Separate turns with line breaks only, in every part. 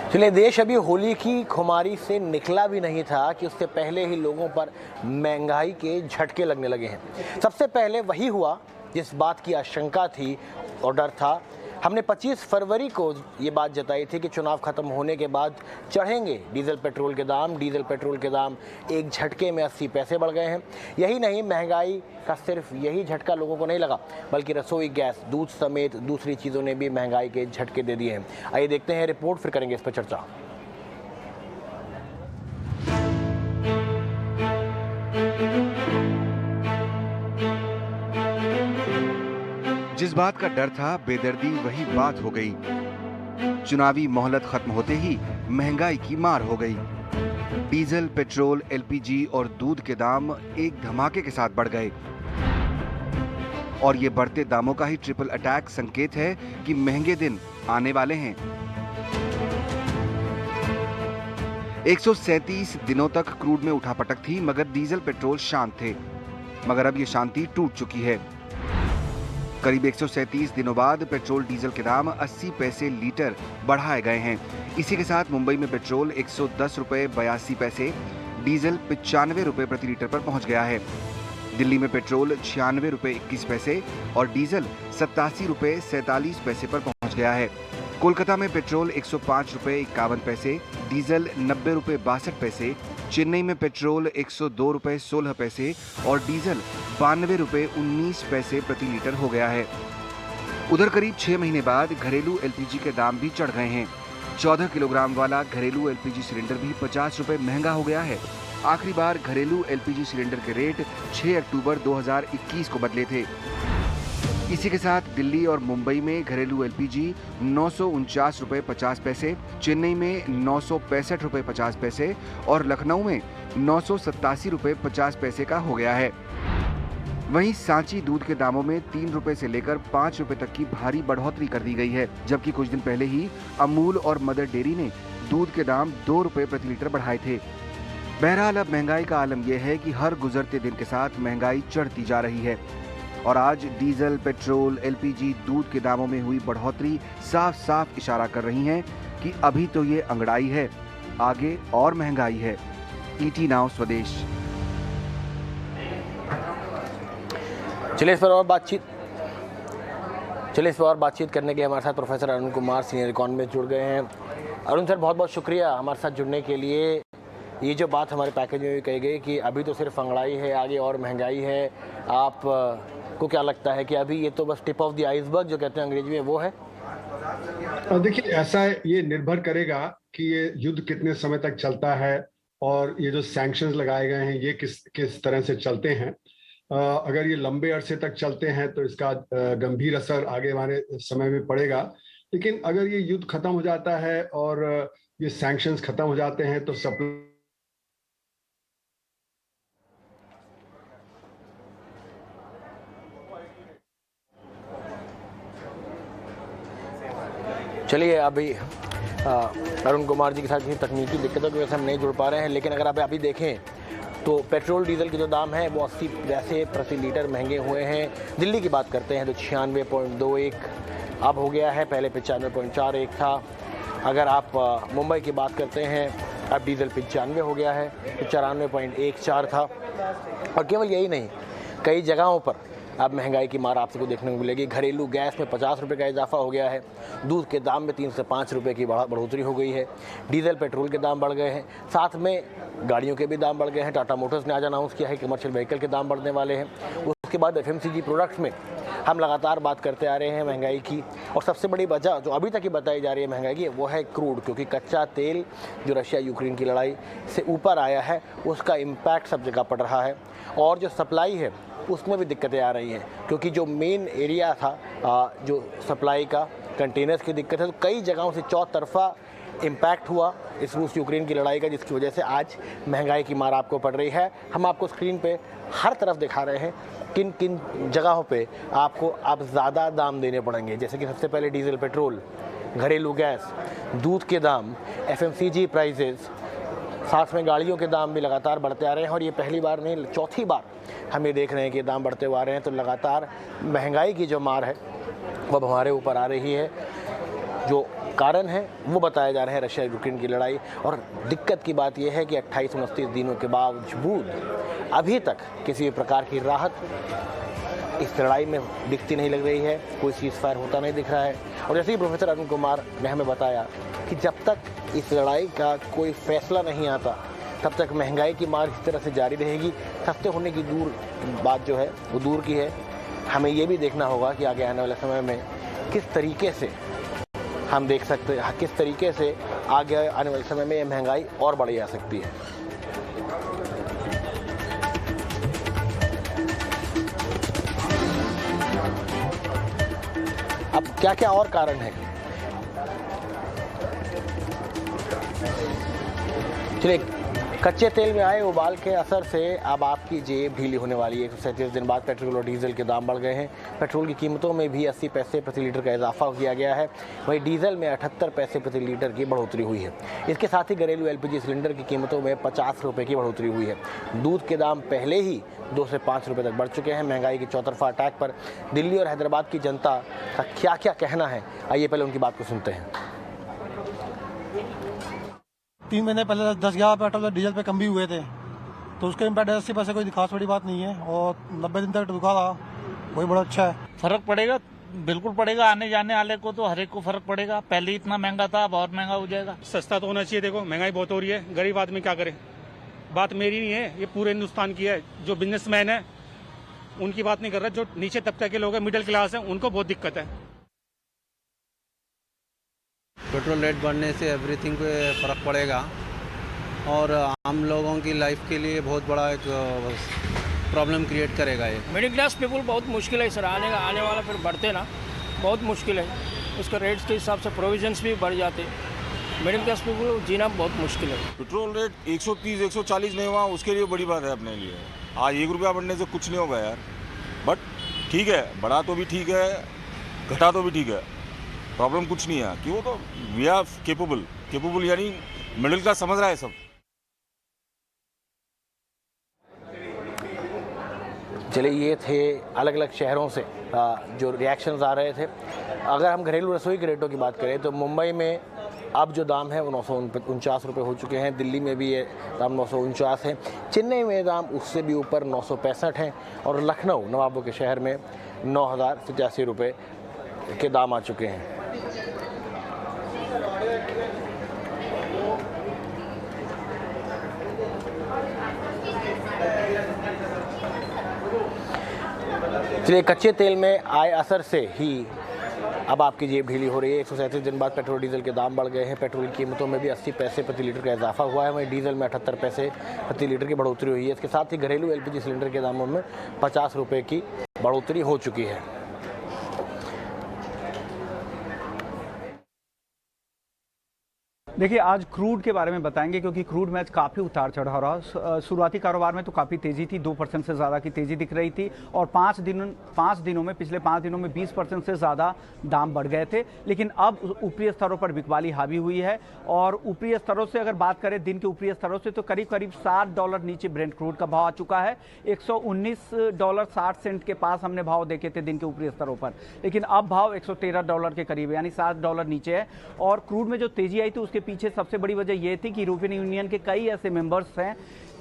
चलिए, देश अभी होली की खुमारी से निकला भी नहीं था कि उससे पहले ही लोगों पर महंगाई के झटके लगने लगे हैं। सबसे पहले वही हुआ जिस बात की आशंका थी और डर था। हमने 25 फरवरी को ये बात जताई थी कि चुनाव खत्म होने के बाद चढ़ेंगे डीजल पेट्रोल के दाम। डीजल पेट्रोल के दाम एक झटके में 80 पैसे बढ़ गए हैं। यही नहीं, महंगाई का सिर्फ यही झटका लोगों को नहीं लगा, बल्कि रसोई गैस, दूध समेत दूसरी चीज़ों ने भी महंगाई के झटके दे दिए हैं। आइए देखते हैं रिपोर्ट, फिर करेंगे इस पर चर्चा।
जिस बात का डर था, बेदर्दी वही बात हो गई। चुनावी मोहलत खत्म होते ही महंगाई की मार हो गई। डीजल, पेट्रोल, एलपीजी और दूध के दाम एक धमाके के साथ बढ़ गए। और ये बढ़ते दामों का ही ट्रिपल अटैक संकेत है कि महंगे दिन आने वाले हैं। 137 दिनों तक क्रूड में उठापटक थी, मगर डीजल, पेट्रोल शांत थे। मगर अब ये शांति टूट चुकी है। करीब 137 दिनों बाद पेट्रोल डीजल के दाम 80 पैसे लीटर बढ़ाए गए हैं। इसी के साथ मुंबई में पेट्रोल 110 रुपए 82 पैसे, डीजल 95 रुपए प्रति लीटर पर पहुंच गया है। दिल्ली में पेट्रोल 96 रुपए 21 पैसे और डीजल 87 रुपए 47 पैसे पर पहुंच गया है। कोलकाता में पेट्रोल 105 रुपए 51 पैसे, डीजल 90 रुपए 62 पैसे, चेन्नई में पेट्रोल 102 रुपए 16 पैसे और डीजल 92 रुपए 19 पैसे प्रति लीटर हो गया है। उधर करीब 6 महीने बाद घरेलू एलपीजी के दाम भी चढ़ गए हैं। 14 किलोग्राम वाला घरेलू एलपीजी सिलेंडर भी 50 रुपए महंगा हो गया है। आखिरी बार घरेलू एलपीजी सिलेंडर के रेट 6 अक्टूबर 2021 को बदले थे। इसी के साथ दिल्ली और मुंबई में घरेलू एलपीजी 949 रुपए 50 पैसे, चेन्नई में 965 रुपए 50 पैसे और लखनऊ में 987 रुपए 50 पैसे का हो गया है। वहीं सांची दूध के दामों में 3 रुपए से लेकर 5 रुपए तक की भारी बढ़ोतरी कर दी गई है, जबकि कुछ दिन पहले ही अमूल और मदर डेयरी ने दूध के दाम 2 रुपए प्रति लीटर बढ़ाए थे। बहरहाल अब महंगाई का आलम यह है कि हर गुजरते दिन के साथ महंगाई चढ़ती जा रही है और आज डीजल, पेट्रोल, एलपीजी, दूध के दामों में हुई बढ़ोतरी साफ साफ इशारा कर रही है कि अभी तो ये अंगड़ाई है, आगे और महंगाई है। ईटी नाउ स्वदेश।
चलिए इस पर और बातचीत करने के लिए हमारे साथ professor Arun Kumar, senior economist जुड़ गए हैं। अरुण सर, बहुत बहुत शुक्रिया हमारे साथ जुड़ने के लिए। ये जो बात हमारे पैकेज में भी कही गई कि अभी तो सिर्फ अंगड़ाई है, आगे और महंगाई है, आप को क्या लगता है कि अभी ये तो बस टिप ऑफ द आइसबर्ग जो कहते हैं अंग्रेजी में, वो है?
देखिए, ऐसा ये निर्भर करेगा कि ये युद्ध कितने समय तक चलता है और ये जो सैंक्शंस लगाए गए हैं ये किस तरह से चलते हैं। अगर ये लंबे अरसे तक चलते हैं तो इसका गंभीर असर आगे वाले समय में पड़ेगा। लेकिन अगर ये युद्ध खत्म हो जाता है और ये सैंक्शंस खत्म हो जाते हैं तो
चलिए, अभी अरुण कुमार जी के साथ किसी तकनीकी दिक्कतों की वजह से हम नहीं जुड़ पा रहे हैं, लेकिन अगर आप अभी देखें तो पेट्रोल डीजल के जो दाम है वो 80 पैसे प्रति लीटर महंगे हुए हैं। दिल्ली की बात करते हैं तो 96.21 अब हो गया है, पहले 95.41 था। अगर आप मुंबई की बात करते हैं, अब डीजल 95 हो गया है, तो 94.14 था। और केवल यही नहीं, कई जगहों पर अब महंगाई की मार आपको देखने को मिलेगी। घरेलू गैस में 50 रुपये का इजाफा हो गया है, दूध के दाम में 3 से 5 रुपये की बढ़ोतरी हो गई है, डीजल पेट्रोल के दाम बढ़ गए हैं, साथ में गाड़ियों के भी दाम बढ़ गए हैं। टाटा मोटर्स ने आज अनाउंस किया है कमर्शियल व्हीकल के दाम बढ़ने वाले हैं। उसके बाद एफएमसीजी प्रोडक्ट्स में हम लगातार बात करते आ रहे हैं महंगाई की, और सबसे बड़ी वजह जो अभी तक ही बताई जा रही है महंगाई की, वो है क्रूड, क्योंकि कच्चा तेल जो रशिया यूक्रेन की लड़ाई से ऊपर आया है उसका इम्पैक्ट सब जगह पड़ रहा है। और जो सप्लाई है उसमें भी दिक्कतें आ रही हैं, क्योंकि जो मेन एरिया था जो सप्लाई का, कंटेनर्स की दिक्कत है, तो कई जगहों से चौतरफा इम्पैक्ट हुआ इस रूस यूक्रेन की लड़ाई का, जिसकी वजह से आज महंगाई की मार आपको पड़ रही है। हम आपको स्क्रीन पे हर तरफ दिखा रहे हैं किन किन जगहों पे आपको अब ज़्यादा दाम देने पड़ेंगे, जैसे कि सबसे पहले डीजल पेट्रोल, घरेलू गैस, दूध के दाम, एफएमसीजी प्राइसेस, साथ में गाड़ियों के दाम भी लगातार बढ़ते आ रहे हैं। और ये पहली बार नहीं, चौथी बार हम ये देख रहे हैं कि दाम बढ़ते हुए आ रहे हैं। तो लगातार महंगाई की जो मार है वो अब हमारे ऊपर आ रही है। जो कारण है वो बताए जा रहे हैं रशिया यूक्रेन की लड़ाई। और दिक्कत की बात यह है कि 28-29 दिनों के बावजूद अभी तक किसी भी प्रकार की राहत इस लड़ाई में दिखती नहीं लग रही है, कोई सीज फायर होता नहीं दिख रहा है। और जैसे ही प्रोफेसर अरुण कुमार ने हमें बताया कि जब तक इस लड़ाई का कोई फैसला नहीं आता तब तक महंगाई की मार इस तरह से जारी रहेगी। सस्ते होने की दूर बात जो है वो दूर की है, हमें ये भी देखना होगा कि आगे आने वाले समय में किस तरीके से हम देख सकते हैं, किस तरीके से आगे आने वाले समय में ये महंगाई और बढ़ी जा सकती है। अब क्या क्या और कारण है, चलिए कच्चे तेल में आए उबाल के असर से अब आपकी जेब ढीली होने वाली है। 137 दिन बाद पेट्रोल और डीजल के दाम बढ़ गए हैं। पेट्रोल की कीमतों में भी 80 पैसे प्रति लीटर का इजाफा किया गया है। वहीं डीजल में 78 पैसे प्रति लीटर की बढ़ोतरी हुई है। इसके साथ ही घरेलू एलपीजी सिलेंडर की कीमतों में 50 रुपये की बढ़ोतरी हुई है। दूध के दाम पहले ही 2 से 5 रुपये तक बढ़ चुके हैं। महंगाई की चौतरफा अटैक पर दिल्ली और हैदराबाद की जनता का क्या क्या कहना है, आइए पहले उनकी बात को सुनते हैं।
3 महीने पहले 10-11 पेट्रोल और डीजल पे कम भी हुए थे, तो उसके इम्पैक्ट 80 पैसे कोई खास बड़ी बात नहीं है। और 90 दिन तक रुका रहा, वही बड़ा अच्छा है।
फर्क पड़ेगा, बिल्कुल पड़ेगा। आने जाने वाले को तो हर एक को फर्क पड़ेगा। पहले ही इतना महंगा था, अब और महंगा हो जाएगा।
सस्ता तो होना चाहिए। देखो महंगाई बहुत हो रही है, गरीब आदमी क्या करे। बात मेरी नहीं है, ये पूरे हिंदुस्तान की है। जो बिजनेसमैन है उनकी बात नहीं कर रहा, जो नीचे तबके के लोग हैं, मिडिल क्लास है, उनको बहुत दिक्कत है।
पेट्रोल रेट बढ़ने से एवरीथिंग पे फ़र्क पड़ेगा और आम लोगों की लाइफ के लिए बहुत बड़ा एक प्रॉब्लम क्रिएट करेगा ये।
मिडिल क्लास पीपल बहुत मुश्किल है सर, आने वाला फिर बढ़ते ना बहुत मुश्किल है। उसके रेट्स के हिसाब से प्रोविजंस भी बढ़ जाते, मिडिल क्लास पीपल को जीना बहुत मुश्किल है।
पेट्रोल रेट 130-140 नहीं हुआ, उसके लिए बड़ी बात है अपने लिए। आज 1 रुपया बढ़ने से कुछ नहीं होगा यार, बट ठीक है, बढ़ा तो भी ठीक है, घटा तो भी ठीक है, प्रॉब्लम कुछ नहीं है। कि वो तो वी आर केपेबल यानी मिडिल क्लास समझ रहा है सब।
चलिए ये थे अलग अलग शहरों से जो रिएक्शंस आ रहे थे। अगर हम घरेलू रसोई के रेटों की बात करें तो मुंबई में अब जो दाम है वो 949 रुपये हो चुके हैं। दिल्ली में भी ये दाम 949 है। चेन्नई में दाम उससे भी ऊपर 965 हैं। और लखनऊ नवाबों के शहर में 9,085 रुपये के दाम आ चुके हैं। चलिए कच्चे तेल में आए असर से ही अब आपकी जेब ढीली हो रही है। 137 दिन बाद पेट्रोल डीजल के दाम बढ़ गए हैं। पेट्रोल की कीमतों में भी 80 पैसे प्रति लीटर का इजाफा हुआ है। वहीं डीजल में 78 पैसे प्रति लीटर की बढ़ोतरी हुई है। इसके साथ ही घरेलू एलपीजी सिलेंडर के दामों में 50 रुपये की बढ़ोतरी हो चुकी है।
देखिए आज क्रूड के बारे में बताएंगे क्योंकि क्रूड में आज काफ़ी उतार चढ़ाव रहा। शुरुआती कारोबार में तो काफ़ी तेज़ी थी, 2% से ज़्यादा की तेज़ी दिख रही थी और 5 दिनों में पिछले 5 दिनों में 20% से ज़्यादा दाम बढ़ गए थे। लेकिन अब ऊपरी स्तरों पर बिकवाली हावी हुई है और ऊपरी स्तरों से अगर बात करें दिन के ऊपरी स्तरों से तो करीब करीब $7 नीचे ब्रेंट क्रूड का भाव आ चुका है। $119.60 के पास हमने भाव देखे थे दिन के ऊपरी स्तरों पर, लेकिन अब भाव $113 के करीब यानी $7 नीचे है। और क्रूड में जो तेज़ी आई थी उसके पीछे सबसे बड़ी वजह यह थी कि यूरोपियन यूनियन के कई ऐसे मेंबर्स हैं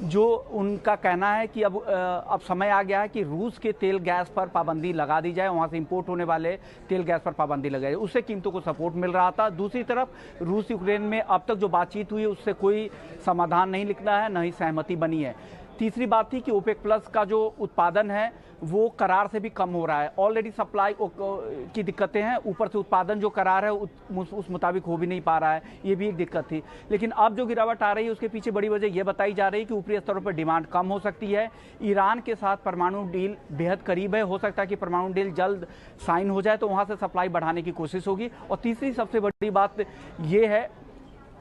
जो उनका कहना है कि अब समय आ गया है कि रूस के तेल गैस पर पाबंदी लगा दी जाए, वहां से इंपोर्ट होने वाले तेल गैस पर पाबंदी लगाई जाए। उससे कीमतों को सपोर्ट मिल रहा था। दूसरी तरफ रूस यूक्रेन में अब तक जो बातचीत हुई है उससे कोई समाधान नहीं निकला है, न ही सहमति बनी है। तीसरी बात थी कि ओपेक प्लस का जो उत्पादन है वो करार से भी कम हो रहा है। ऑलरेडी सप्लाई की दिक्कतें हैं, ऊपर से उत्पादन जो करार है उस मुताबिक हो भी नहीं पा रहा है, ये भी एक दिक्कत थी। लेकिन अब जो गिरावट आ रही है उसके पीछे बड़ी वजह यह बताई जा रही है कि ऊपरी स्तरों पर डिमांड कम हो सकती है। ईरान के साथ परमाणु डील बेहद करीब है, हो सकता है कि परमाणु डील जल्द साइन हो जाए तो वहाँ से सप्लाई बढ़ाने की कोशिश होगी। और तीसरी सबसे बड़ी बात ये है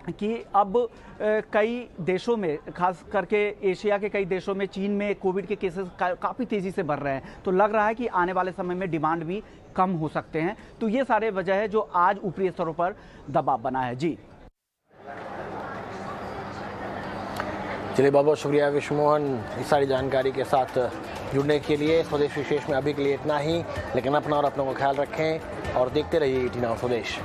कि अब कई देशों में, खास करके एशिया के कई देशों में, चीन में कोविड के केसेस काफ़ी तेज़ी से बढ़ रहे हैं, तो लग रहा है कि आने वाले समय में डिमांड भी कम हो सकते हैं। तो ये सारे वजह है जो आज ऊपरी स्तरों पर दबाव बना है। जी
चलिए बहुत बहुत शुक्रिया विश्व मोहन इस सारी जानकारी के साथ जुड़ने के लिए। स्वदेश विशेष में अभी के लिए इतना ही, लेकिन अपना और अपनों का ख्याल रखें। और देखते रहिए 18 आवर स्वदेश।